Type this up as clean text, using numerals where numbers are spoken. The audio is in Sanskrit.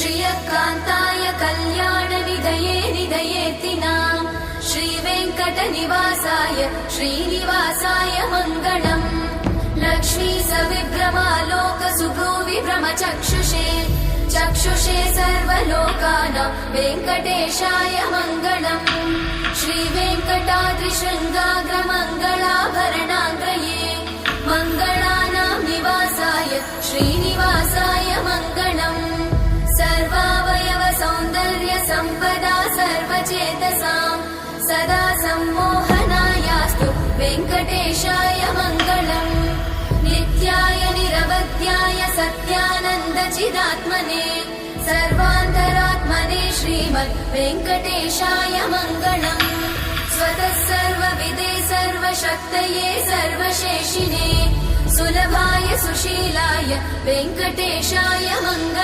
श्रियकान्ताय कल्याणनिधये निधयेतिनाम् श्रीवेङ्कटनिवासाय श्रीनिवासाय मङ्गलम्। लक्ष्मी सविभ्रमालोकसुभ्रूविभ्रमचक्षुषे चक्षुषे सर्वलोकानां वेङ्कटेशाय मङ्गलम्। श्रीवेङ्कटाद्रिशृङ्गाग्रमङ्गलाभरणाङ्गये मङ्गलानां निवासाय श्रीनिवासाय मङ्गलम्। सर्वावयव सौन्दर्य सम्पदा सर्वचेतसां सदा सम्मोहनायास्तु वेङ्कटेशाय मङ्गलम्। नित्याय निरवध्याय सत्यानन्दचिदात्मने सर्वान्तरात्मने श्रीमद् वेङ्कटेशाय मङ्गलम्। स्वतः सर्वविदे सर्वशक्तये सर्वशेषिने सुलभाय सुशीलाय वेङ्कटेशाय मङ्गलम्।